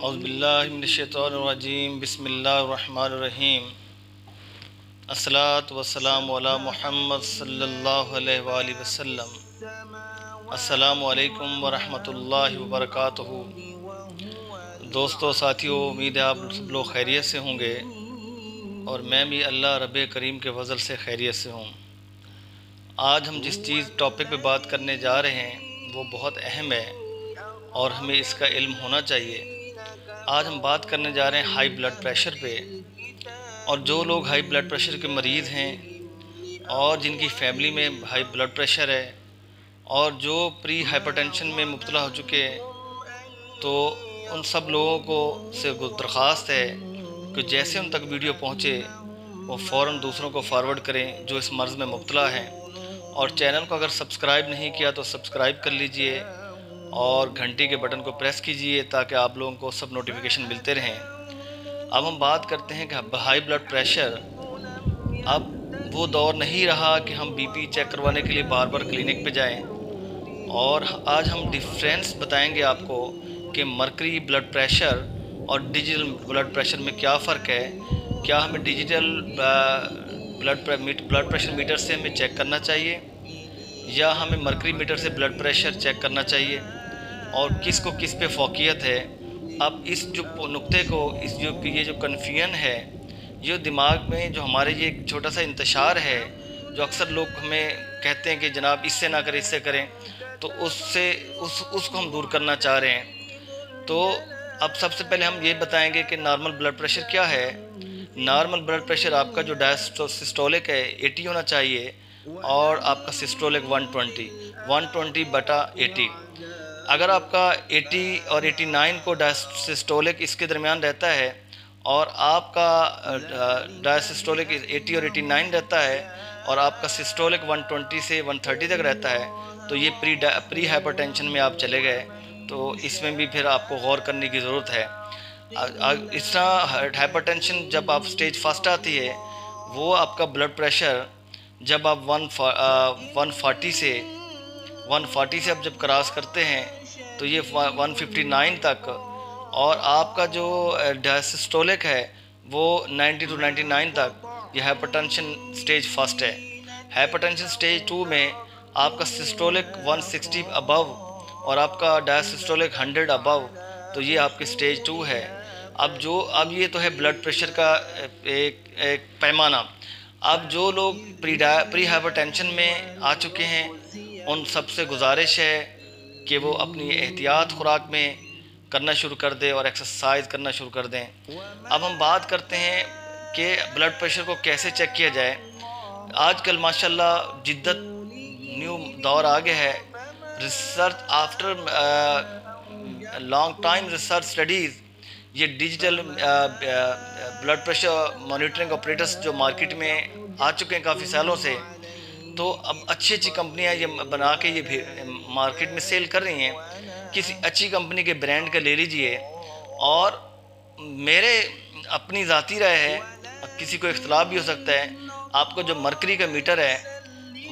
औज़ुबिल्लाहि मिनश्शैतानिर्रजीम बिस्मिल्लाहिर्रहमानिर्रहीम अस्सलातु वस्सलामु अला मुहम्मद सल्लल्लाहु अलैहि वसल्लम। अस्सलामु अलैकुम वरहमतुल्लाहि वबरकातुहू। दोस्तों साथियों, उम्मीद है आप सब लोग खैरियत से होंगे और मैं भी अल्लाह रब्बे करीम के फज़ल से खैरियत से हूँ। आज हम जिस टॉपिक पे बात करने जा रहे हैं वो बहुत अहम है और हमें इसका इल्म होना चाहिए। आज हम बात करने जा रहे हैं हाई ब्लड प्रेशर पे, और जो लोग हाई ब्लड प्रेशर के मरीज़ हैं और जिनकी फैमिली में हाई ब्लड प्रेशर है और जो प्री हाइपरटेंशन में मुब्तला हो चुके हैं, तो उन सब लोगों को से दरख्वास्त है कि जैसे उन तक वीडियो पहुँचे वो फ़ौरन दूसरों को फॉरवर्ड करें जो इस मर्ज़ में मुब्तला हैं। और चैनल को अगर सब्सक्राइब नहीं किया तो सब्सक्राइब कर लीजिए और घंटी के बटन को प्रेस कीजिए ताकि आप लोगों को सब नोटिफिकेशन मिलते रहें। अब हम बात करते हैं कि हाई ब्लड प्रेशर अब वो दौर नहीं रहा कि हम बीपी चेक करवाने के लिए बार बार क्लिनिक पे जाएं। और आज हम डिफरेंस बताएंगे आपको कि मरकरी ब्लड प्रेशर और डिजिटल ब्लड प्रेशर में क्या फ़र्क है। क्या हमें डिजिटल ब्लड प्रेशर मीटर से हमें चेक करना चाहिए या हमें मरकरी मीटर से ब्लड प्रेशर चेक करना चाहिए, और किस को किस पे फोकियत है। अब इस जो नुक्ते को ये जो कन्फ्यूजन है, ये दिमाग में जो हमारे ये छोटा सा इंतशार है, जो अक्सर लोग हमें कहते हैं कि जनाब इससे ना करें इससे करें, तो उसको हम दूर करना चाह रहे हैं। तो अब सबसे पहले हम ये बताएंगे कि नॉर्मल ब्लड प्रेशर क्या है। नॉर्मल ब्लड प्रेशर आपका जो डायस्टोलिक है 80 होना चाहिए और आपका सिस्टोलिक 120/80। अगर आपका 80 और 89 को डायसिस्टोलिक इसके दरमियान रहता है और आपका डायसिस्टोलिक 80 और 89 रहता है और आपका सिस्टोलिक 120 से 130 तक रहता है, तो ये प्री हाइपरटेंशन में आप चले गए। तो इसमें भी फिर आपको गौर करने की ज़रूरत है। इस तरह हाइपरटेंशन जब आप स्टेज फर्स्ट आती है, वो आपका ब्लड प्रेशर जब आप 140 से आप जब क्रॉस करते हैं तो ये 159 तक, और आपका जो डायसिस्टोलिक है वो 90 to 99 तक, ये हाइपरटेंशन स्टेज फर्स्ट है। हाइपरटेंशन स्टेज 2 में आपका सिस्टोलिक 160 अबव और आपका डायसिस्टोलिक 100 अबव, तो ये आपकी स्टेज 2 है। अब ये तो है ब्लड प्रेशर का एक पैमाना। अब जो लोग प्री हाइपरटेंशन में आ चुके हैं उन सबसे गुजारिश है कि वो अपनी एहतियात खुराक में करना शुरू कर दें और एक्सरसाइज करना शुरू कर दें। अब हम बात करते हैं कि ब्लड प्रेशर को कैसे चेक किया जाए। आजकल माशाल्लाह जिद्दत न्यू दौर आ गया है। Research after long time research studies, ये digital blood pressure monitoring operators जो मार्केट में आ चुके हैं काफ़ी सालों से, तो अब अच्छी कंपनियां ये बना के ये मार्केट में सेल कर रही हैं। किसी अच्छी कंपनी के ब्रांड का ले लीजिए। और मेरे अपनी ज़ाती राय है, किसी को इख्तलाफ भी हो सकता है, आपको जो मरकरी का मीटर है,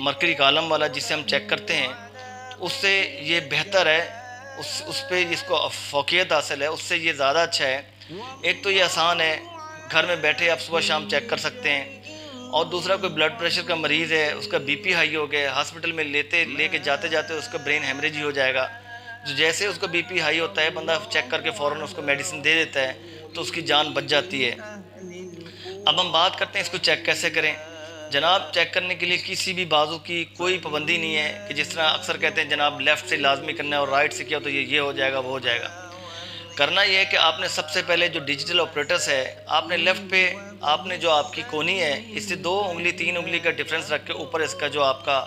मरकरी कॉलम वाला जिससे हम चेक करते हैं, उससे ये बेहतर है। उस पर जिसको फोकियत हासिल है उससे ये ज़्यादा अच्छा है। एक तो ये आसान है, घर में बैठे आप सुबह शाम चेक कर सकते हैं। और दूसरा, कोई ब्लड प्रेशर का मरीज़ है, उसका बीपी हाई हो गया, हॉस्पिटल में लेके जाते जाते उसका ब्रेन हेमरेज ही हो जाएगा। जो जैसे उसका बीपी हाई होता है, बंदा चेक करके फ़ौरन उसको मेडिसिन दे देता है, तो उसकी जान बच जाती है। अब हम बात करते हैं इसको चेक कैसे करें। जनाब, चेक करने के लिए किसी भी बाजू की कोई पाबंदी नहीं है कि जिस तरह अक्सर कहते हैं जनाब लेफ़्ट से लाजमी करना है और राइट से किया तो ये हो जाएगा वो हो जाएगा। करना ये है कि आपने सबसे पहले जो डिजिटल ऑपरेटर्स है, आपने लेफ़्ट पे आपने जो आपकी कोनी है इससे 2 उंगली 3 उंगली का डिफरेंस रख के ऊपर इसका जो आपका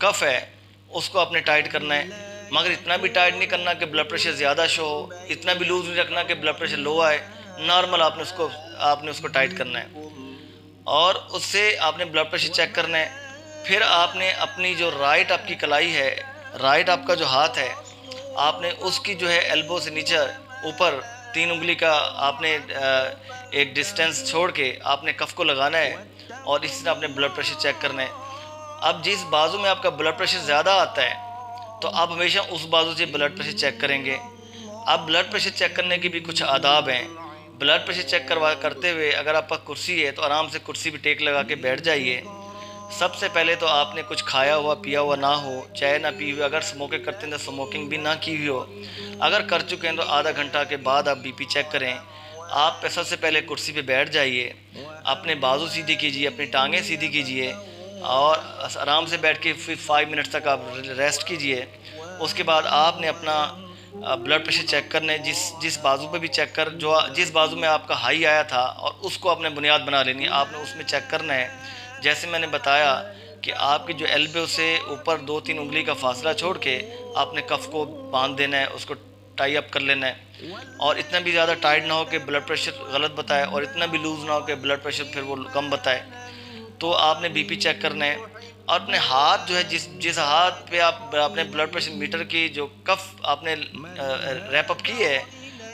कफ है उसको आपने टाइट करना है। मगर इतना भी टाइट नहीं करना कि ब्लड प्रेशर ज़्यादा शो हो, इतना भी लूज़ नहीं रखना कि ब्लड प्रेशर लो आए। नॉर्मल आपने उसको टाइट करना है और उससे आपने ब्लड प्रेशर चेक करना है। फिर आपने अपनी जो राइट आपकी कलाई है, राइट आपका जो हाथ है, आपने उसकी जो है एल्बो से नीचे ऊपर 3 उंगली का आपने एक डिस्टेंस छोड़ के आपने कफ को लगाना है और इसी तरह आपने ब्लड प्रेशर चेक करना है। अब जिस बाजू में आपका ब्लड प्रेशर ज़्यादा आता है तो आप हमेशा उस बाजू से ब्लड प्रेशर चेक करेंगे। अब ब्लड प्रेशर चेक करने के भी कुछ आदाब हैं। ब्लड प्रेशर चेक करते हुए अगर आपका कुर्सी है तो आराम से कुर्सी पे टेक लगा के बैठ जाइए। सबसे पहले तो आपने कुछ खाया हुआ पिया हुआ ना हो, चाय ना पी हुई, अगर स्मोकिंग करते हैं तो स्मोकिंग भी ना की हुई हो। अगर कर चुके हैं तो आधा घंटा के बाद आप बीपी चेक करें। आप सबसे पहले कुर्सी पे बैठ जाइए, अपने बाजू सीधी कीजिए, अपनी टांगें सीधी कीजिए और आराम से बैठ के फिर 5 मिनट तक आप रेस्ट कीजिए। उसके बाद आपने अपना ब्लड प्रेशर चेक करना है, जिस बाजू पे भी चेक कर, जो जिस बाजू में आपका हाई आया था और उसको आपने बुनियाद बना लेनी है, आपने उसमें चेक करना है। जैसे मैंने बताया कि आपकी जो एल्बो से ऊपर 2-3 उंगली का फासला छोड़ के आपने कफ को बांध देना है, उसको टाई अप कर लेना है और इतना भी ज़्यादा टाइट ना हो कि ब्लड प्रेशर गलत बताए और इतना भी लूज़ ना हो कि ब्लड प्रेशर फिर वो कम बताए। तो आपने बीपी चेक करना है और अपने हाथ जो है जिस हाथ पे आपने ब्लड प्रेशर मीटर की जो कफ आपने रैप अप की है,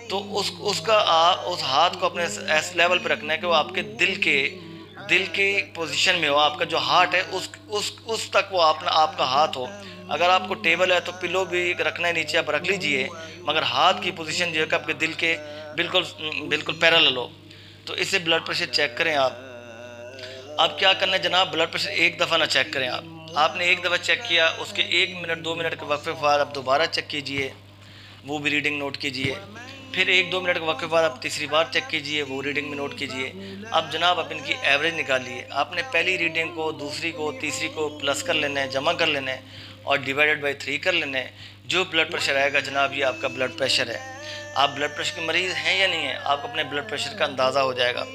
तो उस हाथ को अपने ऐसे लेवल पे रखना है कि वो आपके दिल के पोजीशन में हो। आपका जो हार्ट है उस तक वो आपका हाथ हो। अगर आपको टेबल है तो पिलो भी रखना है नीचे, आप रख लीजिए, मगर हाथ की पोजीशन जो है कि आपके दिल के बिल्कुल पैरेलल हो। तो इससे ब्लड प्रेशर चेक करें आप। अब क्या करना है जनाब, ब्लड प्रेशर एक दफ़ा ना चेक करें आपने एक दफ़ा चेक किया, उसके 1 मिनट 2 मिनट के वक्फे बाद आप दोबारा चेक कीजिए, वो भी रीडिंग नोट कीजिए। फिर 1-2 मिनट के वक्फे बाद आप तीसरी बार चेक कीजिए, वो रीडिंग में नोट कीजिए। अब जनाब आप इनकी एवरेज निकालिए। आपने पहली रीडिंग को, दूसरी को, तीसरी को प्लस कर लेना है, जमा कर लेना है और डिवाइडेड बाई 3 कर लेना है। जो ब्लड प्रेशर आएगा जनाब ये आपका ब्लड प्रेशर है। आप ब्लड प्रेशर के मरीज़ हैं या नहीं है, आपको अपने ब्लड प्रेशर का अंदाज़ा हो जाएगा।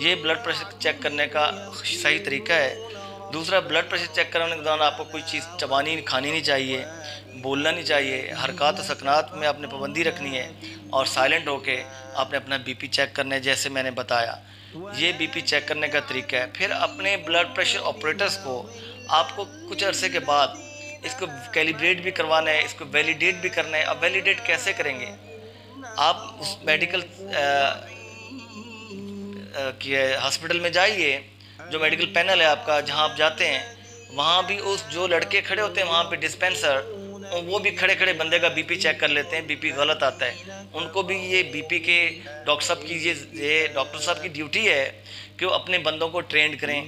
ये ब्लड प्रेशर चेक करने का सही तरीका है। दूसरा, ब्लड प्रेशर चेक करने के दौरान आपको कोई चीज़ खानी नहीं चाहिए, बोलना नहीं चाहिए, हरकत सकनात में आपने पाबंदी रखनी है और साइलेंट होके आपने अपना बीपी चेक करना है, जैसे मैंने बताया। ये बीपी चेक करने का तरीका है। फिर अपने ब्लड प्रेशर ऑपरेटर्स को आपको कुछ अरसे के बाद इसको कैलिब्रेट भी करवाना है, इसको वैलिडेट भी करना है। अब वैलिडेट कैसे करेंगे, आप उस मेडिकल हॉस्पिटल में जाइए, जो मेडिकल पैनल है आपका, जहाँ आप जाते हैं वहाँ भी उस जो लड़के खड़े होते हैं वहाँ पे डिस्पेंसर, वो भी खड़े खड़े बंदे का बीपी चेक कर लेते हैं। बीपी गलत आता है, उनको भी ये बीपी के डॉक्टर साहब की ये डॉक्टर साहब की ड्यूटी है कि वो अपने बंदों को ट्रेंड करें।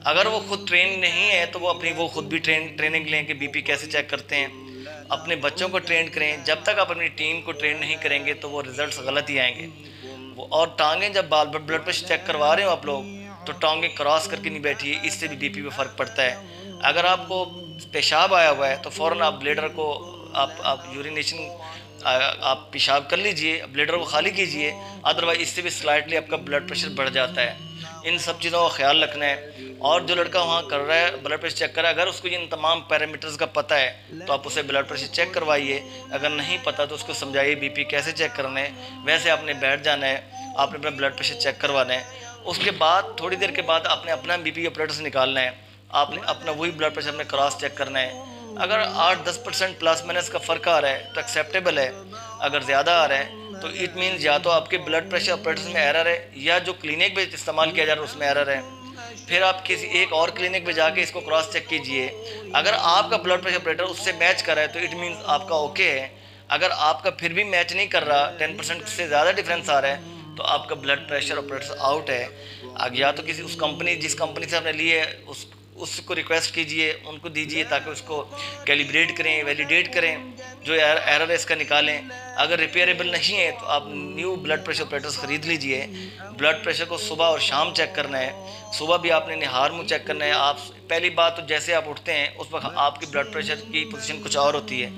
अगर वो खुद ट्रेन नहीं है तो वो खुद भी ट्रेनिंग लें कि बीपी कैसे चेक करते हैं। अपने बच्चों को ट्रेन करें। जब तक आप अपनी टीम को ट्रेन नहीं करेंगे तो वो रिजल्ट्स गलत ही आएंगे। और टांगें जब ब्लड प्रेशर चेक करवा रहे हो आप लोग, तो टांगें क्रॉस करके नहीं बैठिए, इससे भी बीपी पे फ़र्क पड़ता है। अगर आपको पेशाब आया हुआ है तो फ़ौरन आप ब्लेडर को आप यूरिनेशन आप पेशाब कर लीजिए, ब्लेडर को खाली कीजिए, अदरवाइज इससे भी स्लाइटली आपका ब्लड प्रेशर बढ़ जाता है। इन सब चीज़ों का ख्याल रखना है। और जो लड़का वहाँ कर रहा है ब्लड प्रेशर चेक कर रहा है, अगर उसको इन तमाम पैरामीटर्स का पता है तो आप उसे ब्लड प्रेशर चेक करवाइए। अगर नहीं पता तो उसको समझाइए बीपी कैसे चेक करना है। वैसे आपने बैठ जाना है, आपने अपना ब्लड प्रेशर चेक करवाना है। उसके बाद थोड़ी देर के बाद आपने अपना बीपी ऑपरेटर से निकालना है, आपने अपना वही ब्लड प्रेशर अपने क्रॉस चेक करना है। अगर 8-10% प्लस माइनस का फ़र्क आ रहा है तो एक्सेप्टेबल है। अगर ज़्यादा आ रहा है तो इट मीन्स या तो आपके ब्लड प्रेशर ऑपरेटर्स में एरर है या जो क्लिनिक में इस्तेमाल किया जा रहा है उसमें एरर है। फिर आप किसी एक और क्लिनिक में जाके इसको क्रॉस चेक कीजिए। अगर आपका ब्लड प्रेशर ऑपरेटर उससे मैच कर रहा है तो इट मीन्स आपका ओके है। अगर आपका फिर भी मैच नहीं कर रहा, 10% से ज़्यादा डिफरेंस आ रहा है, तो आपका ब्लड प्रेशर ऑपरेटर आउट है। या तो जिस कंपनी से आपने लिए उसको रिक्वेस्ट कीजिए, उनको दीजिए ताकि उसको कैलिब्रेट करें, वैलिडेट करें, जो एरर है इसका निकालें। अगर रिपेयरेबल नहीं है तो आप न्यू ब्लड प्रेशर ऑपरेटर्स ख़रीद लीजिए। ब्लड प्रेशर को सुबह और शाम चेक करना है। सुबह भी आपने निहार मुँह चेक करना है। आप पहली बात तो जैसे आप उठते हैं उस वक्त आपकी ब्लड प्रेशर की पोजीशन कुछ और होती है,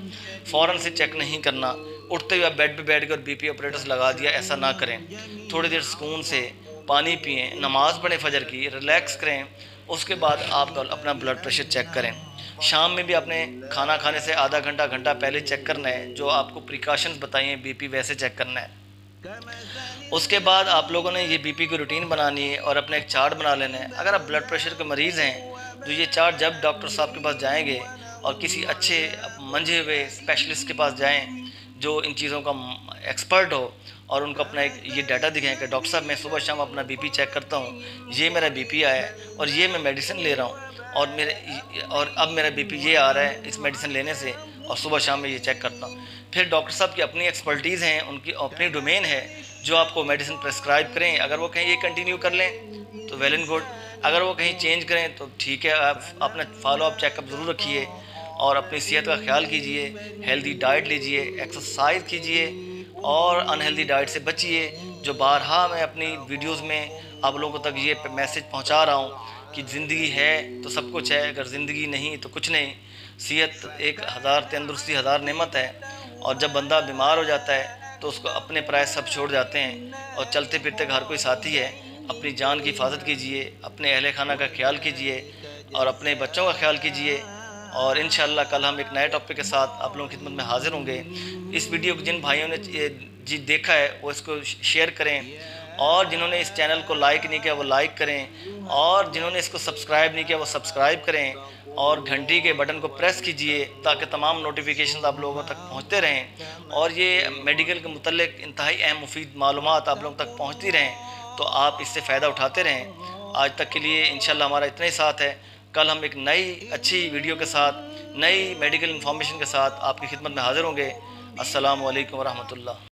फ़ौरन से चेक नहीं करना। उठते हुए आप बेड पे बैठ कर बीपी ऑपरेटर्स लगा दिया, ऐसा ना करें। थोड़ी देर सुकून से पानी पिएँ, नमाज़ पढ़ें फजर की, रिलैक्स करें। उसके बाद आप अपना ब्लड प्रेशर चेक करें। शाम में भी आपने खाना खाने से आधा घंटा पहले चेक करना है। जो आपको प्रिकॉशंस बताइए बीपी वैसे चेक करना है। उसके बाद आप लोगों ने ये बीपी की रूटीन बनानी है और अपना एक चार्ट बना लेना है। अगर आप ब्लड प्रेशर के मरीज़ हैं तो ये चार्ट जब डॉक्टर साहब के पास जाएंगे और किसी अच्छे मंझे हुए स्पेशलिस्ट के पास जाएं जो इन चीज़ों का एक्सपर्ट हो और उनको अपना एक ये डाटा दिखाएं कि डॉक्टर साहब मैं सुबह शाम अपना बीपी चेक करता हूँ, ये मेरा बीपी आया है और ये मैं मेडिसिन ले रहा हूँ, और अब मेरा बीपी ये आ रहा है इस मेडिसिन लेने से, और सुबह शाम में ये चेक करता हूँ। फिर डॉक्टर साहब की अपनी एक्सपर्टीज़ हैं, उनकी अपनी डोमेन है जो आपको मेडिसिन प्रेस्क्राइब करें। अगर वो कहीं ये कंटिन्यू कर लें तो वेल एंड गुड, अगर वो कहीं चेंज करें तो ठीक है। आप अपना फॉलो अप चेकअप ज़रूर रखिए और अपनी सेहत का ख्याल कीजिए, हेल्दी डाइट लीजिए, एक्सरसाइज कीजिए और अनहेल्दी डाइट से बचिए। जो बारहा मैं अपनी वीडियोस में आप लोगों तक ये मैसेज पहुंचा रहा हूं कि ज़िंदगी है तो सब कुछ है, अगर ज़िंदगी नहीं तो कुछ नहीं। सेहत एक हज़ार, तंदुरुस्ती हज़ार नेमत है, और जब बंदा बीमार हो जाता है तो उसको अपने पराये सब छोड़ जाते हैं, और चलते फिरते हर कोई साथी है। अपनी जान की हिफाजत कीजिए, अपने अहले खाना का ख्याल कीजिए और अपने बच्चों का ख्याल कीजिए। और इंशाअल्लाह कल हम एक नए टॉपिक के साथ आप लोगों की खिदमत में हाजिर होंगे। इस वीडियो को जिन भाइयों ने जी देखा है वो इसको शेयर करें, और जिन्होंने इस चैनल को लाइक नहीं किया वो लाइक करें, और जिन्होंने इसको सब्सक्राइब नहीं किया वो सब्सक्राइब करें, और घंटी के बटन को प्रेस कीजिए ताकि तमाम नोटिफिकेशन आप लोगों तक पहुँचते रहें, और ये मेडिकल के मुतल्लिक इंतहाई अहम मुफीद मालूमात आप लोगों तक पहुँचती रहें, तो आप इससे फ़ायदा उठाते रहें। आज तक के लिए इंशाल्लाह हमारा इतना ही साथ है। कल हम एक नई अच्छी वीडियो के साथ, नई मेडिकल इन्फॉर्मेशन के साथ आपकी खिदमत में हाज़िर होंगे। अस्सलामु अलैकुम वरहमतुल्लाह।